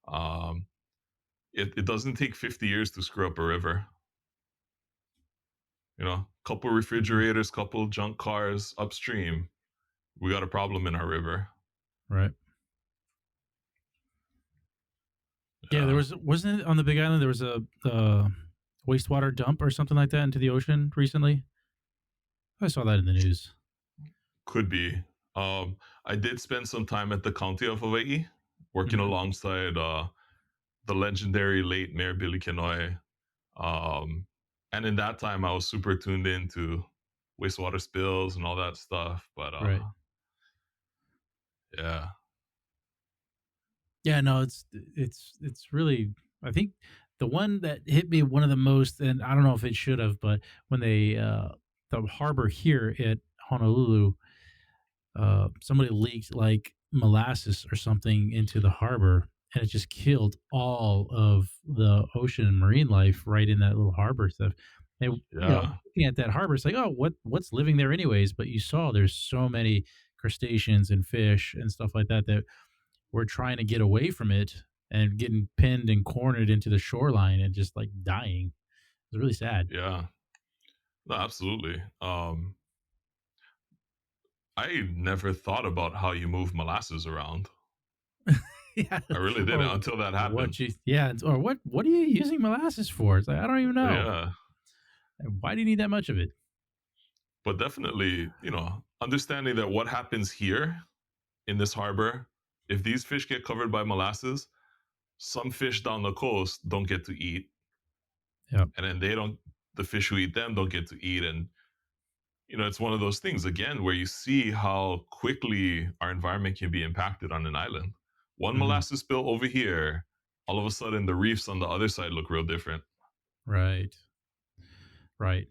Um, it doesn't take 50 years to screw up a river. Couple Mm-hmm. refrigerators, couple junk cars upstream, we got a problem in our river. Right. Yeah, there Yeah, wasn't it on the Big Island? There was a wastewater dump or something like that into the ocean recently. I saw that in the news. could be. I did spend some time at the county of Hawaii, working Mm-hmm. alongside the legendary late Mayor Billy Kenoi. And in that time, I was super tuned into wastewater spills and all that stuff. But Right. yeah, Yeah, no, it's really. I think the one that hit me one of the most, and I don't know if it should have, but when they the harbor here at Honolulu, somebody leaked like molasses or something into the harbor, and it just killed all of the ocean and marine life right in that little harbor stuff. And yeah, looking at that harbor, it's like, oh, what's living there anyways? But you saw there's so many crustaceans and fish and stuff like that that we're trying to get away from it and getting pinned and cornered into the shoreline and just like dying. It's really sad. yeah. No, absolutely. I never thought about how you move molasses around. Yeah. I really didn't Or until that happened. what you yeah, or what are you using molasses for? It's like I don't even know. Yeah, And why do you need that much of it? but definitely, understanding that what happens here in this harbor, if these fish get covered by molasses, some fish down the coast don't get to eat, Yeah. and then the fish who eat them don't get to eat. And it's one of those things again where you see how quickly our environment can be impacted on an island. One Hmm. molasses spill over here, all of a sudden the reefs on the other side look real different. Right. Right.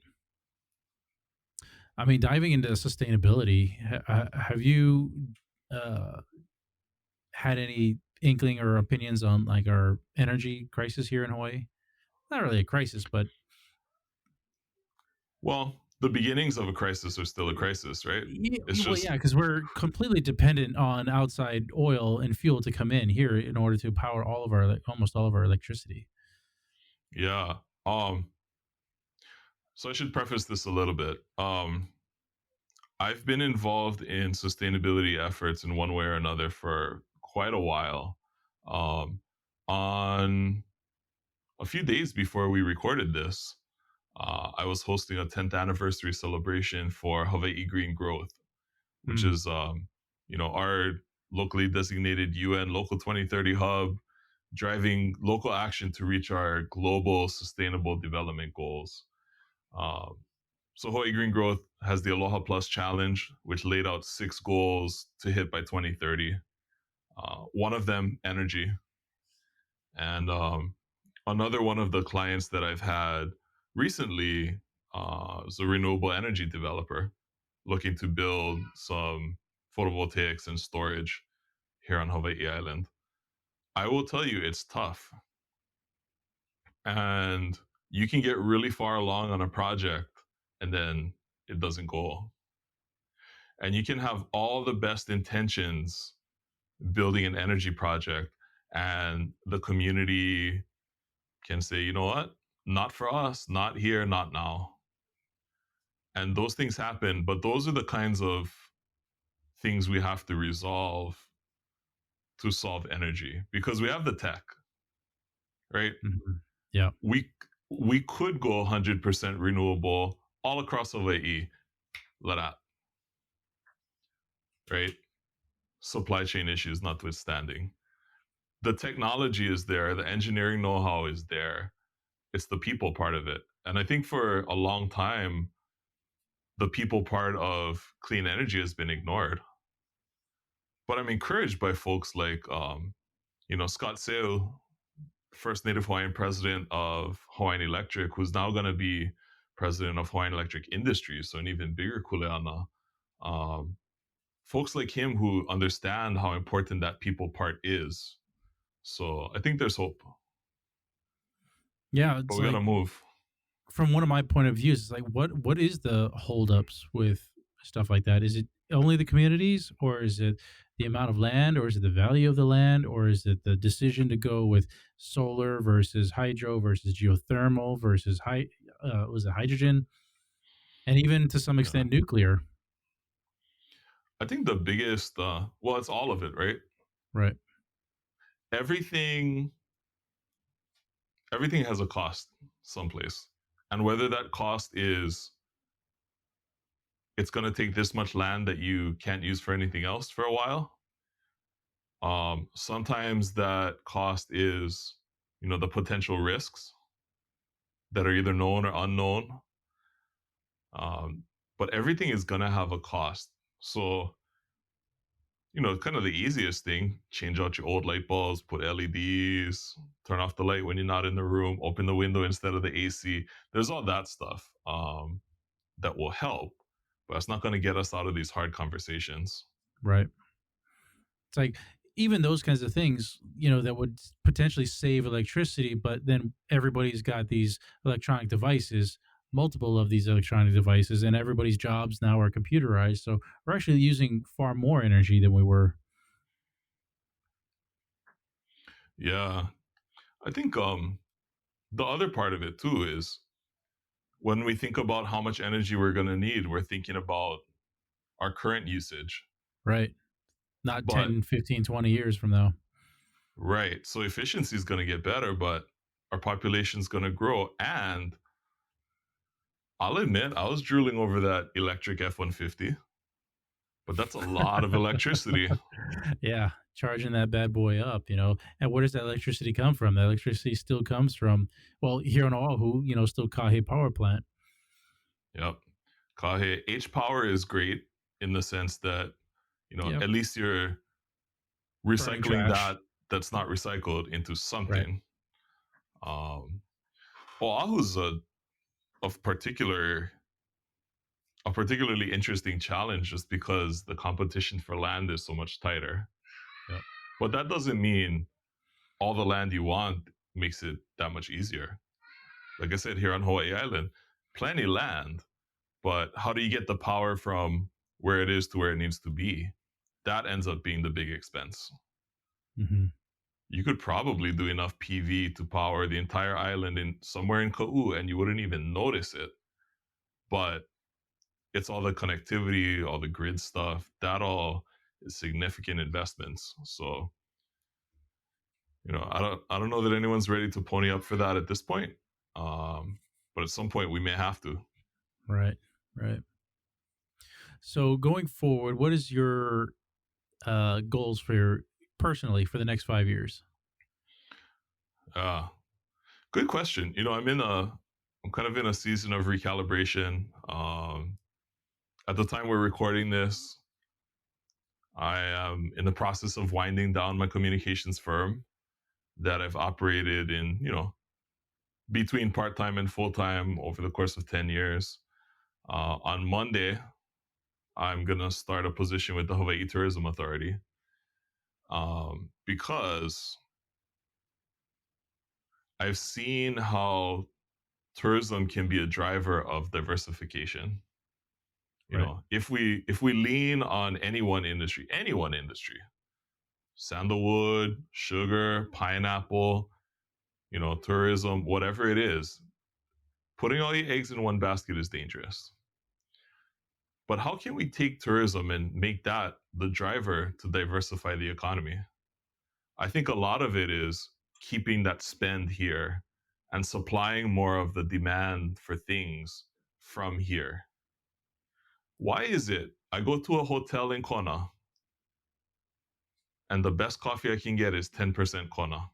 I mean, diving into sustainability, have you uh, had any inkling or opinions on like our energy crisis here in Hawaii? Not really a crisis, but Well, the beginnings of a crisis are still a crisis, right? It's Well, just, yeah, because we're completely dependent on outside oil and fuel to come in here in order to power all of our almost all of our electricity. yeah. So I should preface this a little bit. I've been involved in sustainability efforts in one way or another for quite a while. Um, on a few days before we recorded this, I was hosting a 10th anniversary celebration for Hawaii Green Growth, which Mm, is our locally designated UN Local 2030 hub, driving local action to reach our global sustainable development goals. Um, so Hawaii Green Growth has the Aloha Plus Challenge, which laid out 6 goals to hit by 2030. One of them, energy. And another one of the clients that I've had recently is a renewable energy developer looking to build some photovoltaics and storage here on Hawaii Island. I will tell you, it's tough. And you can get really far along on a project and then it doesn't go. And you can have all the best intentions building an energy project, and the community can say, you know what? Not for us, not here, not now. And those things happen, but those are the kinds of things we have to resolve to solve energy, because we have the tech, right? Mm-hmm. Yeah. We could go 100% renewable all across Hawaii, let out, right? Supply chain issues notwithstanding. The technology is there, the engineering know-how is there. It's the people part of it. And I think for a long time, the people part of clean energy has been ignored. But I'm encouraged by folks like, Scott Sale, first Native Hawaiian president of Hawaiian Electric, who's now going to be president of Hawaiian Electric Industries, so an even bigger kuleana. Folks like him who understand how important that people part is. So I think there's hope. Yeah, But it's we got to like, move. from one of my point of views, it's like, what is the holdups with stuff like that? Is it only the communities, or is it the amount of land, or is it the value of the land, or is it the decision to go with solar versus hydro versus geothermal versus was it hydrogen, and even to some Yeah. extent nuclear? I think the biggest, well, it's all of it, right? Right. Everything has a cost someplace. And whether that cost is it's going to take this much land that you can't use for anything else for a while. Sometimes that cost is, the potential risks that are either known or unknown. But everything is going to have a cost. So, kind of the easiest thing, change out your old light bulbs, put LEDs, turn off the light when you're not in the room, open the window instead of the AC. There's all that stuff that will help, but it's not going to get us out of these hard conversations. Right. It's like, even those kinds of things, that would potentially save electricity, but then everybody's got these electronic devices, multiple of these electronic devices, and everybody's jobs now are computerized. So we're actually using far more energy than we were. Yeah. I think the other part of it too is when we think about how much energy we're going to need, we're thinking about our current usage. Right. Not But 10, 15, 20 years from now. right, so efficiency is going to get better, but our population is going to grow. And I'll admit, I was drooling over that electric F-150, but that's a lot of electricity. Yeah. Charging that bad boy up, And where does that electricity come from? That electricity still comes from, well, here in Oahu, still Kahe power plant. Yep. Kahe H power is great in the sense that, Yep. at least you're Burning recycling trash. that's not recycled into Right. something. Oahu's of a particularly interesting challenge just because the competition for land is so much tighter. Yep. But that doesn't mean all the land you want makes it that much easier. Like I said, here on Hawaii Island, plenty land, but how do you get the power from where it is to where it needs to be? That ends up being the big expense. Mm-hmm. You could probably do enough PV to power the entire island in somewhere in Ka'u and you wouldn't even notice it. But it's all the connectivity, all the grid stuff, that all is significant investments. So, I don't know that anyone's ready to pony up for that at this point. But at some point we may have to. Right. Right. So going forward, what is your goals for your personally for the next 5 years? Uh, Good question. I'm kind of in a season of recalibration. At the time we're recording this, I am in the process of winding down my communications firm that I've operated in, between part time and full time over the course of 10 years. On Monday, I'm going to start a position with the Hawaii Tourism Authority because I've seen how tourism can be a driver of diversification. Right. If we lean on any one industry, sandalwood, sugar, pineapple, tourism, whatever it is, putting all your eggs in one basket is dangerous. But how can we take tourism and make that the driver to diversify the economy? I think a lot of it is keeping that spend here and supplying more of the demand for things from here. Why is it I go to a hotel in Kona and the best coffee I can get is 10% Kona?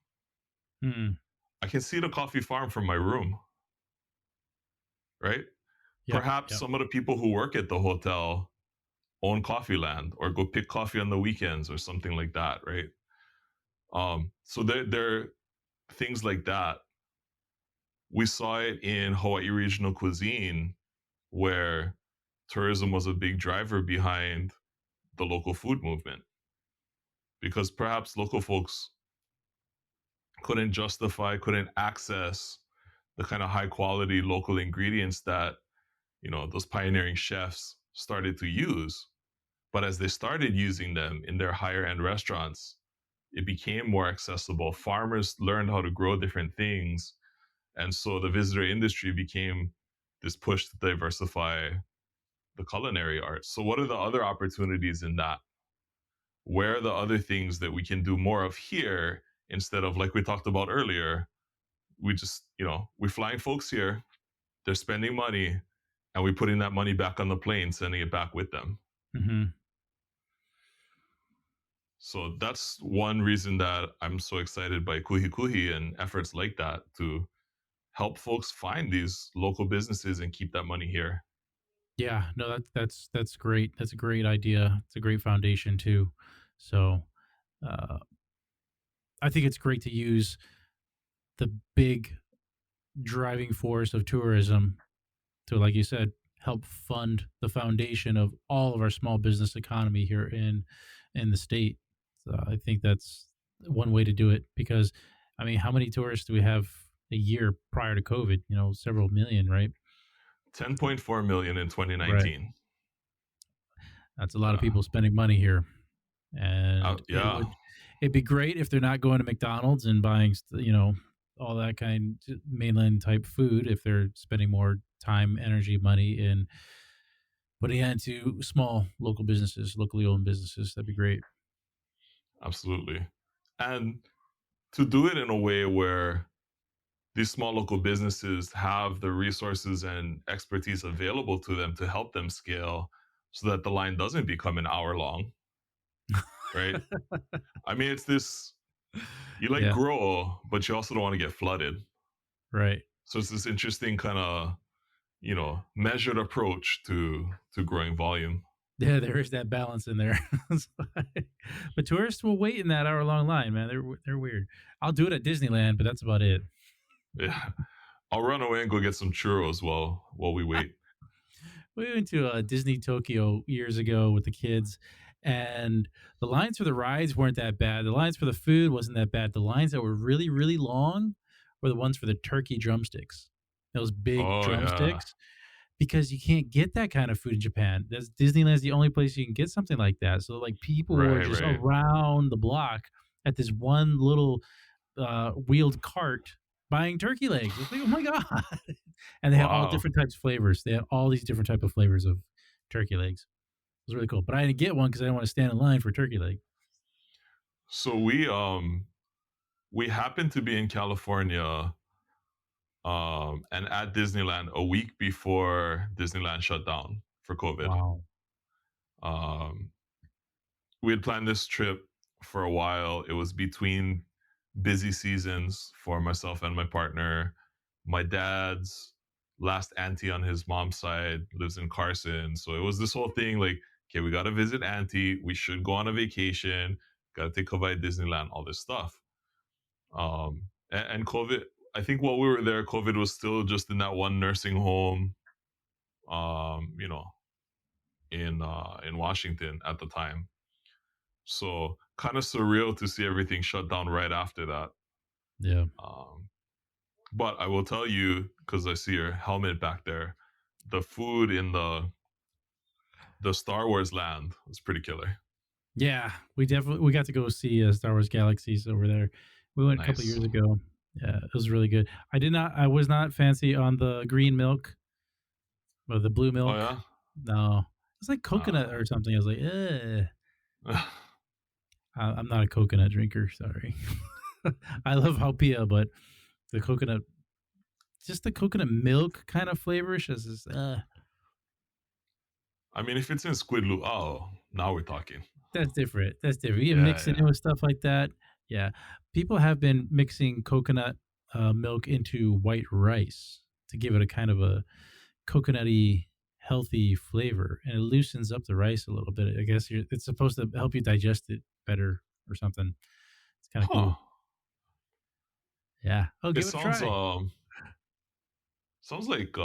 Mm. I can see the coffee farm from my room, right? Yep. Perhaps Yep. some of the people who work at the hotel own coffee land or go pick coffee on the weekends or something like that, right? So there are things like that. We saw it in Hawaii regional cuisine where tourism was a big driver behind the local food movement because perhaps local folks couldn't access the kind of high quality local ingredients that those pioneering chefs started to use. But as they started using them in their higher end restaurants, it became more accessible. Farmers learned how to grow different things, and so the visitor industry became this push to diversify the culinary arts. So what are the other opportunities in that? Where are the other things that we can do more of here instead of, like we talked about earlier, we just, we're flying folks here, they're spending money, and we're putting that money back on the plane, sending it back with them. Mm-hmm. So that's one reason that I'm so excited by Kuhikuhi and efforts like that to help folks find these local businesses and keep that money here. Yeah, no, that's great. That's a great idea. It's a great foundation too. So uh, I think it's great to use the big driving force of tourism to, like you said, help fund the foundation of all of our small business economy here in the state. So I think that's one way to do it because, I mean, how many tourists do we have a year prior to COVID? Several million, right? 10.4 million in Right. 2019. That's a lot of Yeah. people spending money here, and Yeah, it'd be great if they're not going to McDonald's and buying all that kind mainland type food. If they're spending more time, energy, money in putting it into small local businesses, locally owned businesses, that'd be great. absolutely. And to do it in a way where these small local businesses have the resources and expertise available to them to help them scale so that the line doesn't become an hour long, right? I mean, it's this you like Yeah, grow, but you also don't want to get flooded. right. So it's this interesting kind of, measured approach to growing volume. Yeah, there is that balance in there. But tourists will wait in that hour long line, man. They're weird. I'll do it at Disneyland, but that's about it. Yeah. I'll run away and go get some churros while we wait. We went to Disney Tokyo years ago with the kids, and the lines for the rides weren't that bad. The lines for the food wasn't that bad. The lines that were really, really long were the ones for the turkey drumsticks. Those big Oh yeah. drumsticks, because you can't get that kind of food in Japan. Disneyland's the only place you can get something like that. So like people were Right, just right. around the block at this one little wheeled cart buying turkey legs. It's like, oh my god! And they had all Wow. different types of flavors. They had all these different type of flavors of turkey legs. It was really cool. But I didn't get one because I didn't want to stand in line for turkey leg. So we happened to be in California and at Disneyland a week before Disneyland shut down for COVID. Wow. Um we had planned this trip for a while. It was between busy seasons for myself and my partner. My dad's last auntie on his mom's side lives in Carson. So it was this whole thing like, okay, we got to visit auntie. We should go on a vacation. Got to take Hawaii Disneyland, all this stuff. And COVID, I think while we were there, COVID was still just in that one nursing home, you know, in Washington at the time. So kind of surreal to see everything shut down right after that. Yeah. But I will tell you, because I see your helmet back there, the food in the Star Wars land was pretty killer. Yeah, we got to go see Star Wars Galaxies over there. We went a couple of Nice. years ago. Yeah, it was really good. I was not fancy on the green milk or the blue Oh milk. yeah. No, it's like coconut or something. I was like, I'm not a coconut drinker. Sorry. I love Haupia, but the coconut, just the coconut milk kind of flavor is just, I mean, if it's in squid lu, oh, now we're talking. that's different. That's different. You Yeah, mix it yeah. in with stuff like that. Yeah. People have been mixing coconut milk into white rice to give it a kind of a coconutty, healthy flavor, and it loosens up the rice a little bit. I guess it's supposed to help you digest it better or something. It's kind of Huh. cool. Yeah. Oh, It give it a try. sounds like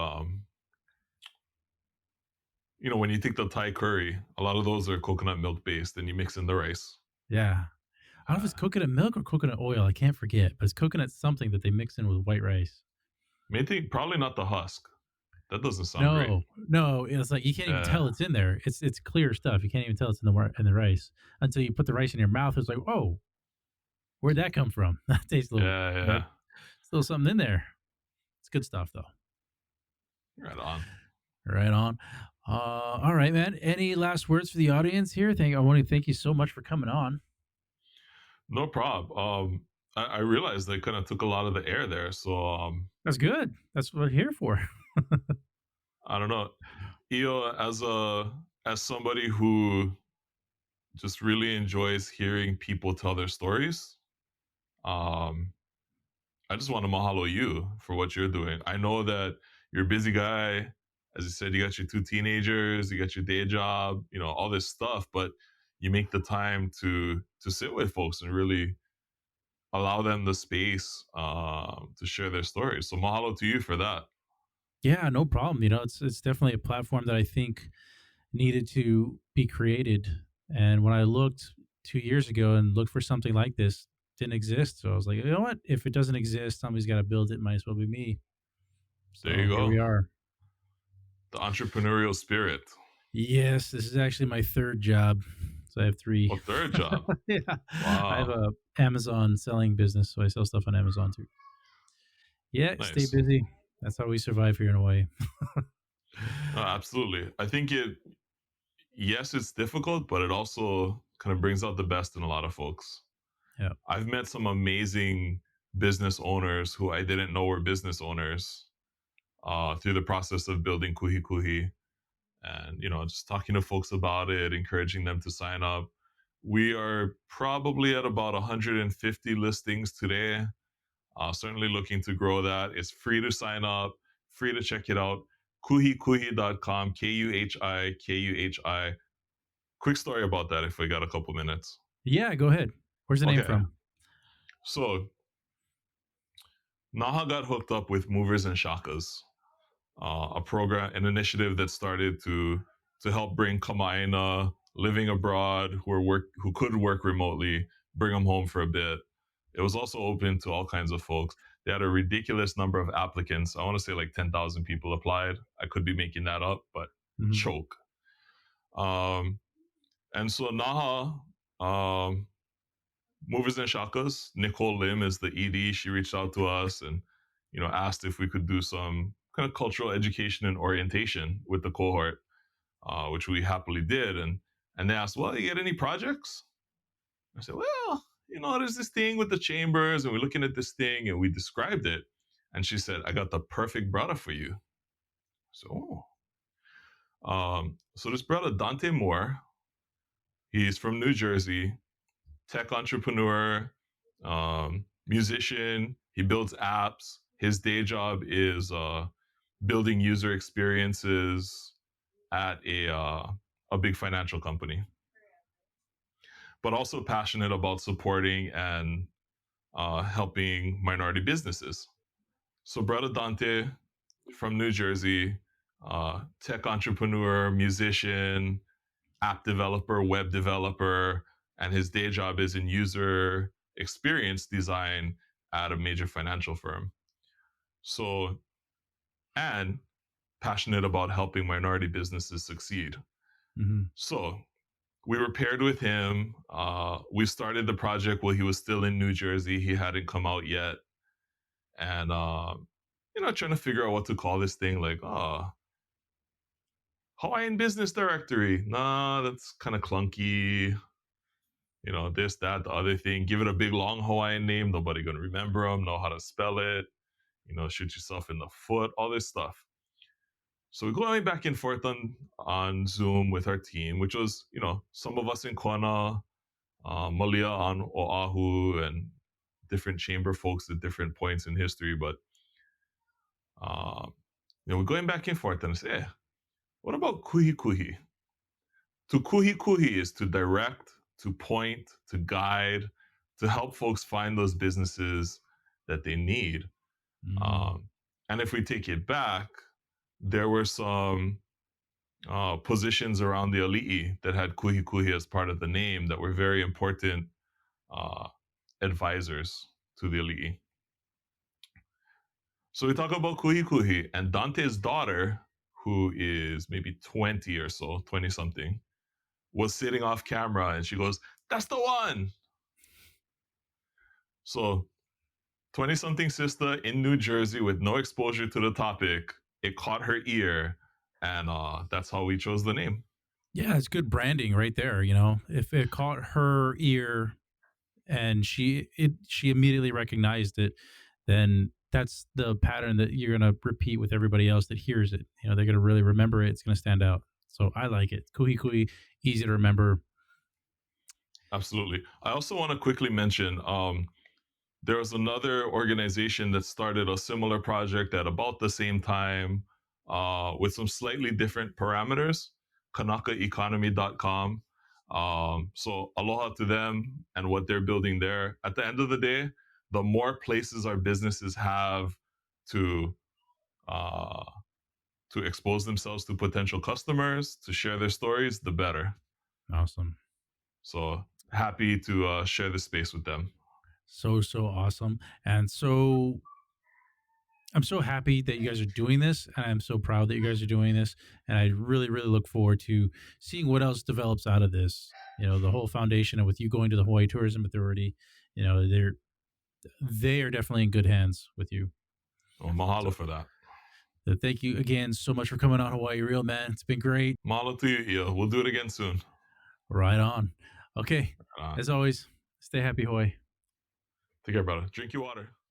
when you take the Thai curry, a lot of those are coconut milk based, and you mix in the rice. Yeah. I don't know if it's coconut milk or coconut oil. I can't forget, but it's coconut something that they mix in with white rice. Main thing, probably not the husk. That doesn't sound great. No, it's like you can't even tell it's in there. It's clear stuff. You can't even tell it's in the rice until you put the rice in your mouth. It's like, oh, where'd that come from? That tastes a little, Yeah, but yeah. still something in there. It's good stuff though. Right on. Right on. All right, man. Any last words for the audience here? I want to thank you so much for coming on. No problem. I realized I kind of took a lot of the air there, so That's good. That's what I'm here for. I don't know. Io, as somebody who just really enjoys hearing people tell their stories, um, I just want to mahalo you for what you're doing. I know that you're a busy guy. As you said, you got your two teenagers, you got your day job, all this stuff, but you make the time to sit with folks and really allow them the space to share their stories. So mahalo to you for that. Yeah, no problem. It's definitely a platform that I think needed to be created. And when I looked 2 years ago and looked for something like this, didn't exist. So I was like, you know what? If it doesn't exist, somebody's got to build it. Might as well be me. There So you here go. we are. The entrepreneurial spirit. Yes, this is actually my third job. So I have three. A third job. Yeah, I have Wow. a Amazon selling business, so I sell stuff on Amazon too. Yeah, stay Nice. busy. That's how we survive here in Hawaii. No, absolutely. I think yes, it's difficult, but it also kind of brings out the best in a lot of folks. Yeah. I've met some amazing business owners who I didn't know were business owners through the process of building Kuhikuhi, and just talking to folks about it, encouraging them to sign up. We are probably at about 150 listings today. Certainly looking to grow that. It's free to sign up, free to check it out. Kuhikuhi.com, Kuhi. Quick story about that if we got a couple minutes. Yeah, go ahead. Where's the name from? So Naha got hooked up with Movers and Shakas, a program, an initiative that started to help bring Kama'aina living abroad who could work remotely, bring them home for a bit. It was also open to all kinds of folks. They had a ridiculous number of applicants. I want to say like 10,000 people applied. I could be making that up, but choke. And so Naha, Movers and Shakas, Nicole Lim is the ED. She reached out to us and asked if we could do some kind of cultural education and orientation with the cohort, which we happily did. And they asked, well, you get any projects? I said, well, there's this thing with the chambers, and we're looking at this thing, and we described it. And she said, I got the perfect brother for you. So this brother, Dante Moore, He's from New Jersey, tech entrepreneur, musician. He builds apps. His day job is building user experiences at a big financial company, but also passionate about supporting and helping minority businesses. So, Brother Dante from New Jersey, tech entrepreneur, musician, app developer, web developer, and his day job is in user experience design at a major financial firm. So, and passionate about helping minority businesses succeed. Mm-hmm. So, we were paired with him. We started the project while he was still in New Jersey. He hadn't come out yet. And, trying to figure out what to call this thing, like, Hawaiian Business Directory. Nah, that's kind of clunky. This, that, the other thing. Give it a big long Hawaiian name. Nobody gonna remember them. Know how to spell it. Shoot yourself in the foot. All this stuff. So we're going back and forth on Zoom with our team, which was some of us in Kona, Malia on Oahu, and different chamber folks at different points in history. But we're going back and forth, and I say, hey, what about Kuhikuhi? To Kuhikuhi is to direct, to point, to guide, to help folks find those businesses that they need. And if we take it back, there were some positions around the Ali'i that had Kuhikuhi as part of the name that were very important advisors to the Ali'i. So we talk about Kuhikuhi, and Dante's daughter, who is maybe 20 or so, 20 something, was sitting off camera, and she goes, "That's the one." So 20 something sister in New Jersey with no exposure to the topic, it caught her ear, and that's how we chose the name. Yeah, it's good branding right there. If it caught her ear and she immediately recognized it, then that's the pattern that you're gonna repeat with everybody else that hears it. They're gonna really remember it. It's gonna stand out. So I like it. Kuhikuhi, easy to remember. Absolutely. I also want to quickly mention there was another organization that started a similar project at about the same time with some slightly different parameters, kanakaeconomy.com. So aloha to them and what they're building there. At the end of the day, the more places our businesses have to expose themselves to potential customers, to share their stories, the better. Awesome. So happy to share this space with them. So awesome. And so I'm so happy that you guys are doing this, and I'm so proud that you guys are doing this, and I really look forward to seeing what else develops out of this. The whole foundation, and with you going to the Hawaii Tourism Authority, they are definitely in good hands with you. Well, mahalo for that. Thank you again so much for coming on Hawaii Real, man. It's been great. Mahalo to you, Ia. We'll do it again soon. Right on. Okay. As always, stay happy, Hawaii. Take care, brother. Drink your water.